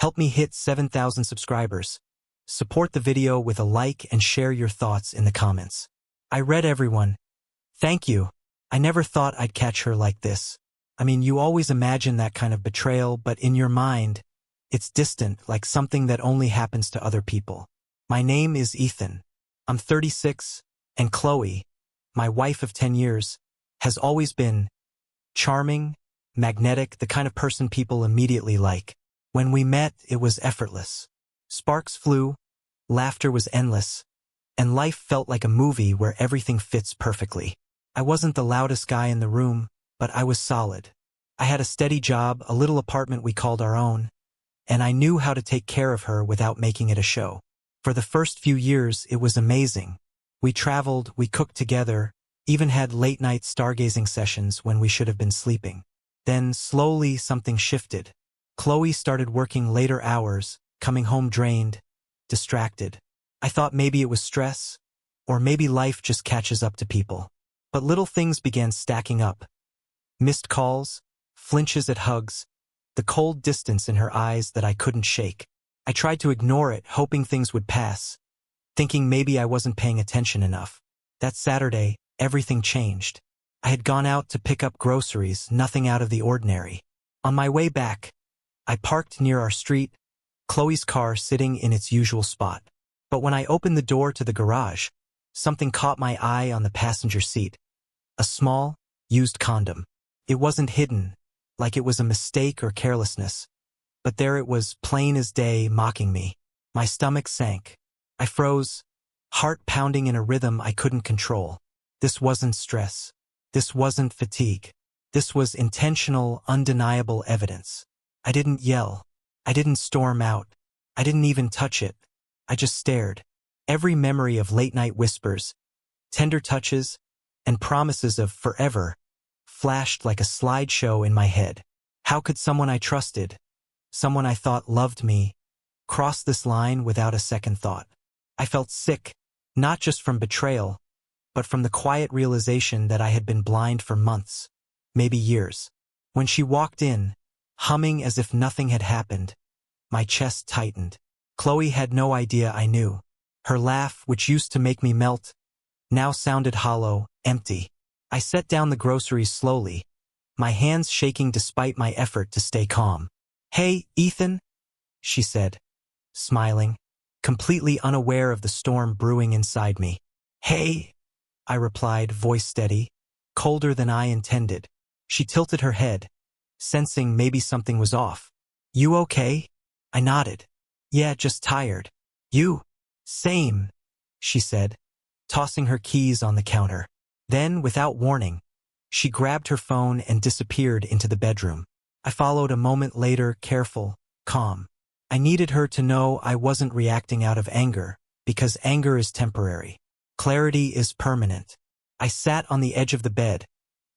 Help me hit 7,000 subscribers. Support the video with a like and share your thoughts in the comments. I read everyone. Thank you. I never thought I'd catch her like this. I mean, you always imagine that kind of betrayal, but in your mind, it's distant, like something that only happens to other people. My name is Ethan. I'm 36, and Chloe, my wife of 10 years, has always been charming, magnetic, the kind of person people immediately like. When we met, it was effortless. Sparks flew, laughter was endless, and life felt like a movie where everything fits perfectly. I wasn't the loudest guy in the room, but I was solid. I had a steady job, a little apartment we called our own, and I knew how to take care of her without making it a show. For the first few years, it was amazing. We traveled, we cooked together, even had late-night stargazing sessions when we should have been sleeping. Then, slowly, something shifted. Chloe started working later hours, coming home drained, distracted. I thought maybe it was stress, or maybe life just catches up to people. But little things began stacking up. Missed calls, flinches at hugs, the cold distance in her eyes that I couldn't shake. I tried to ignore it, hoping things would pass, thinking maybe I wasn't paying attention enough. That Saturday, everything changed. I had gone out to pick up groceries, nothing out of the ordinary. On my way back, I parked near our street, Chloe's car sitting in its usual spot. But when I opened the door to the garage, something caught my eye on the passenger seat. A small, used condom. It wasn't hidden, like it was a mistake or carelessness. But there it was, plain as day, mocking me. My stomach sank. I froze, heart pounding in a rhythm I couldn't control. This wasn't stress. This wasn't fatigue. This was intentional, undeniable evidence. I didn't yell. I didn't storm out. I didn't even touch it. I just stared. Every memory of late-night whispers, tender touches, and promises of forever flashed like a slideshow in my head. How could someone I trusted, someone I thought loved me, cross this line without a second thought? I felt sick, not just from betrayal, but from the quiet realization that I had been blind for months, maybe years. When she walked in, humming as if nothing had happened, my chest tightened. Chloe had no idea I knew. Her laugh, which used to make me melt, now sounded hollow, empty. I set down the groceries slowly, my hands shaking despite my effort to stay calm. "Hey, Ethan," she said, smiling, completely unaware of the storm brewing inside me. "Hey," I replied, voice steady, colder than I intended. She tilted her head, sensing maybe something was off. "You okay?" I nodded. "Yeah, just tired." "You?" "Same," she said, tossing her keys on the counter. Then, without warning, she grabbed her phone and disappeared into the bedroom. I followed a moment later, careful, calm. I needed her to know I wasn't reacting out of anger, because anger is temporary. Clarity is permanent. I sat on the edge of the bed,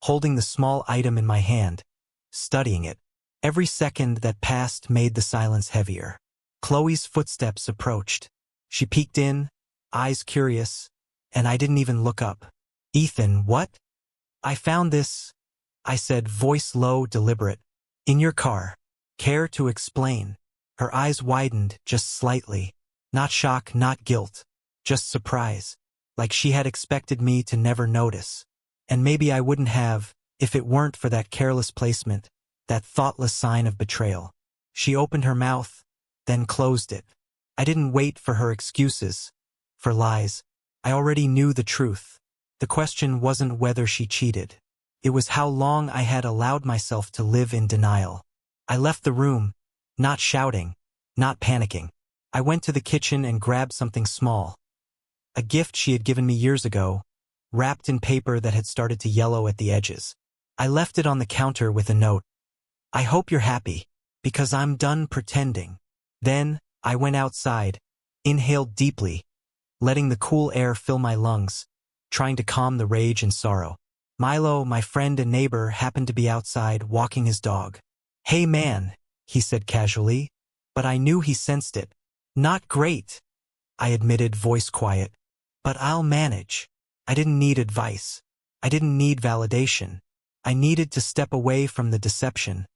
holding the small item in my hand, studying it. Every second that passed made the silence heavier. Chloe's footsteps approached. She peeked in, eyes curious, and I didn't even look up. "Ethan, what?" "I found this," I said, voice low, deliberate. "In your car." "Care to explain?" Her eyes widened, just slightly. Not shock, not guilt, just surprise. Like she had expected me to never notice. And maybe I wouldn't have, if it weren't for that careless placement, that thoughtless sign of betrayal. She opened her mouth, then closed it. I didn't wait for her excuses, for lies. I already knew the truth. The question wasn't whether she cheated. It was how long I had allowed myself to live in denial. I left the room, not shouting, not panicking. I went to the kitchen and grabbed something small. A gift she had given me years ago, wrapped in paper that had started to yellow at the edges. I left it on the counter with a note. "I hope you're happy, because I'm done pretending." Then, I went outside, inhaled deeply, letting the cool air fill my lungs, trying to calm the rage and sorrow. Milo, my friend and neighbor, happened to be outside walking his dog. "Hey man," he said casually, but I knew he sensed it. "Not great," I admitted, voice quiet. "But I'll manage." I didn't need advice. I didn't need validation. I needed to step away from the deception,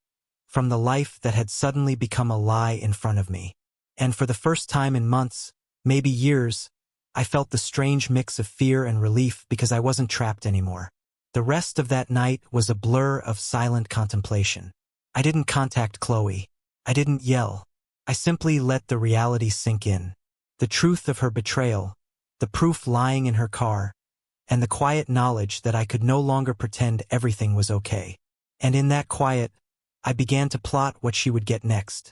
from the life that had suddenly become a lie in front of me. And for the first time in months, maybe years, I felt the strange mix of fear and relief because I wasn't trapped anymore. The rest of that night was a blur of silent contemplation. I didn't contact Chloe. I didn't yell. I simply let the reality sink in. The truth of her betrayal, the proof lying in her car, and the quiet knowledge that I could no longer pretend everything was okay. And in that quiet, I began to plot what she would get next.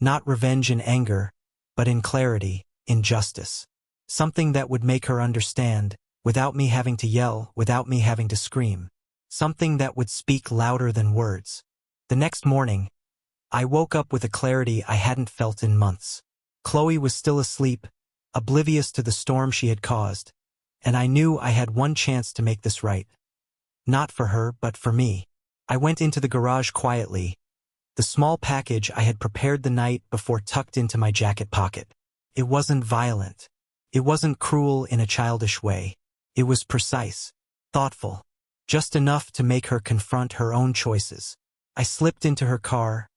Not revenge and anger, but in clarity, in justice. Something that would make her understand, without me having to yell, without me having to scream. Something that would speak louder than words. The next morning, I woke up with a clarity I hadn't felt in months. Chloe was still asleep, oblivious to the storm she had caused, and I knew I had one chance to make this right. Not for her, but for me. I went into the garage quietly, the small package I had prepared the night before tucked into my jacket pocket. It wasn't violent. It wasn't cruel in a childish way. It was precise, thoughtful, just enough to make her confront her own choices. I slipped into her car,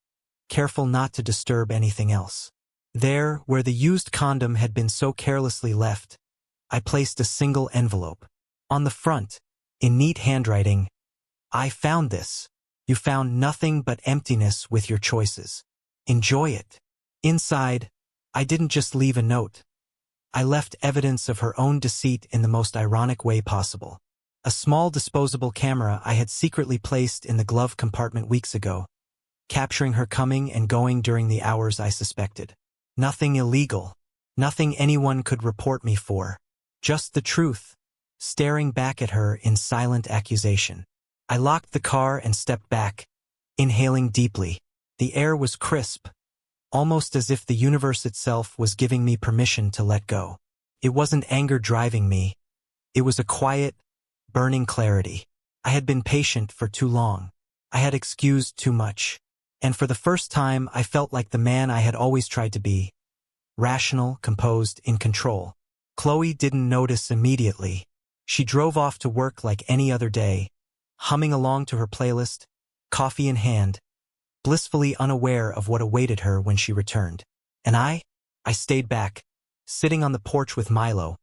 careful not to disturb anything else. There, where the used condom had been so carelessly left, I placed a single envelope. On the front, in neat handwriting, "I found this. You found nothing but emptiness with your choices. Enjoy it." Inside, I didn't just leave a note. I left evidence of her own deceit in the most ironic way possible. A small disposable camera I had secretly placed in the glove compartment weeks ago, capturing her coming and going during the hours I suspected. Nothing illegal. Nothing anyone could report me for. Just the truth, staring back at her in silent accusation. I locked the car and stepped back, inhaling deeply. The air was crisp, almost as if the universe itself was giving me permission to let go. It wasn't anger driving me. It was a quiet, burning clarity. I had been patient for too long. I had excused too much. And for the first time, I felt like the man I had always tried to be. Rational, composed, in control. Chloe didn't notice immediately. She drove off to work like any other day, humming along to her playlist, coffee in hand, blissfully unaware of what awaited her when she returned. And I stayed back, sitting on the porch with Milo,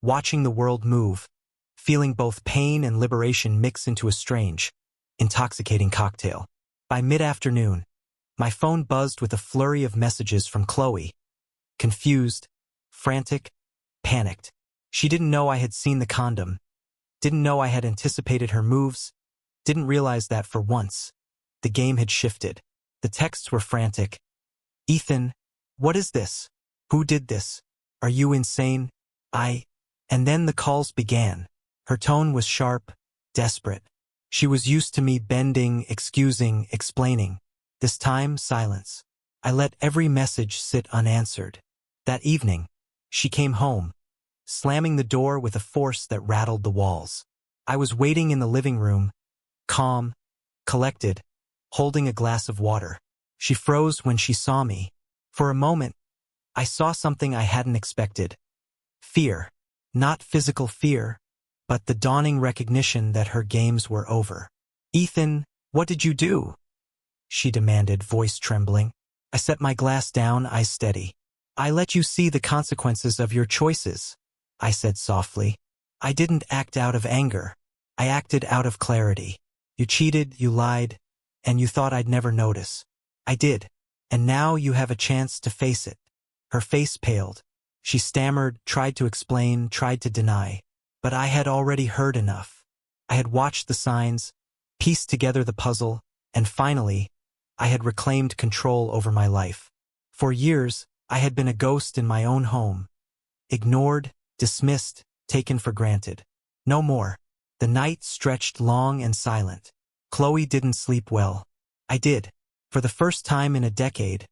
watching the world move, feeling both pain and liberation mix into a strange, intoxicating cocktail. By mid-afternoon, my phone buzzed with a flurry of messages from Chloe. Confused, frantic, panicked. She didn't know I had seen the condom, didn't know I had anticipated her moves, didn't realize that for once, the game had shifted. The texts were frantic. "Ethan, what is this? Who did this? Are you insane? And then the calls began. Her tone was sharp, desperate. She was used to me bending, excusing, explaining. This time, silence. I let every message sit unanswered. That evening, she came home, slamming the door with a force that rattled the walls. I was waiting in the living room, calm, collected, holding a glass of water. She froze when she saw me. For a moment, I saw something I hadn't expected. Fear. Not physical fear, but the dawning recognition that her games were over. "Ethan, what did you do?" she demanded, voice trembling. I set my glass down, eyes steady. "I let you see the consequences of your choices," I said softly. "I didn't act out of anger. I acted out of clarity. You cheated, you lied, and you thought I'd never notice. I did. And now you have a chance to face it." Her face paled. She stammered, tried to explain, tried to deny. But I had already heard enough. I had watched the signs, pieced together the puzzle, and finally, I had reclaimed control over my life. For years, I had been a ghost in my own home. Ignored, dismissed, taken for granted. No more. The night stretched long and silent. Chloe didn't sleep well. I did. For the first time in a decade,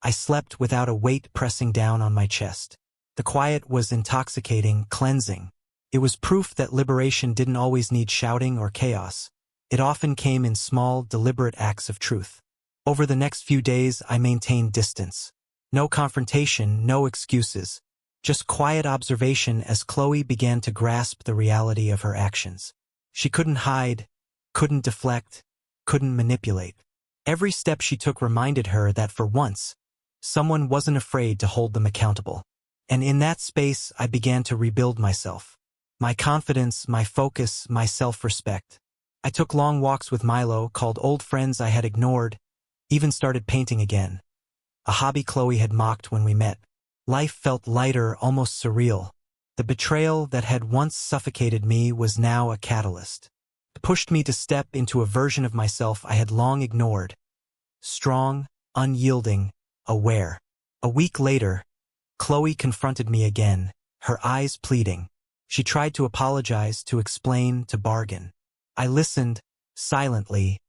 I slept without a weight pressing down on my chest. The quiet was intoxicating, cleansing. It was proof that liberation didn't always need shouting or chaos. It often came in small, deliberate acts of truth. Over the next few days, I maintained distance. No confrontation, no excuses. Just quiet observation as Chloe began to grasp the reality of her actions. She couldn't hide, couldn't deflect, couldn't manipulate. Every step she took reminded her that for once, someone wasn't afraid to hold them accountable. And in that space, I began to rebuild myself. My confidence, my focus, my self-respect. I took long walks with Milo, called old friends I had ignored, even started painting again. A hobby Chloe had mocked when we met. Life felt lighter, almost surreal. The betrayal that had once suffocated me was now a catalyst. It pushed me to step into a version of myself I had long ignored. Strong, unyielding, aware. A week later, Chloe confronted me again, her eyes pleading. She tried to apologize, to explain, to bargain. I listened, silently,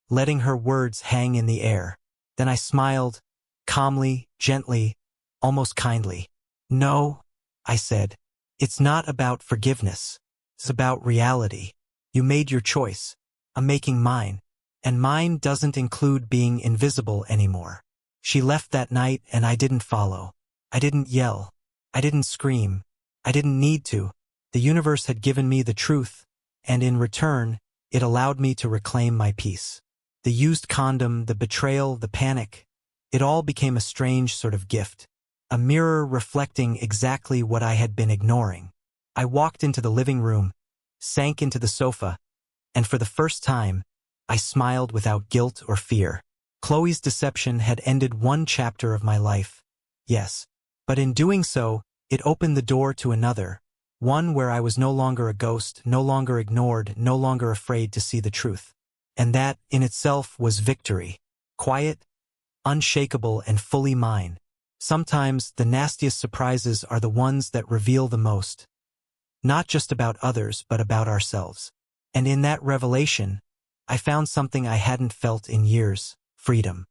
letting her words hang in the air. Then I smiled, calmly, gently, almost kindly. "No," I said. "It's not about forgiveness. It's about reality. You made your choice. I'm making mine. And mine doesn't include being invisible anymore." She left that night and I didn't follow. I didn't yell. I didn't scream. I didn't need to. The universe had given me the truth, and in return, it allowed me to reclaim my peace. The used condom, the betrayal, the panic, it all became a strange sort of gift. A mirror reflecting exactly what I had been ignoring. I walked into the living room, sank into the sofa, and for the first time, I smiled without guilt or fear. Chloe's deception had ended one chapter of my life. Yes, but in doing so, it opened the door to another, one where I was no longer a ghost, no longer ignored, no longer afraid to see the truth. And that, in itself, was victory. Quiet, unshakable, and fully mine. Sometimes, the nastiest surprises are the ones that reveal the most. Not just about others, but about ourselves. And in that revelation, I found something I hadn't felt in years: freedom.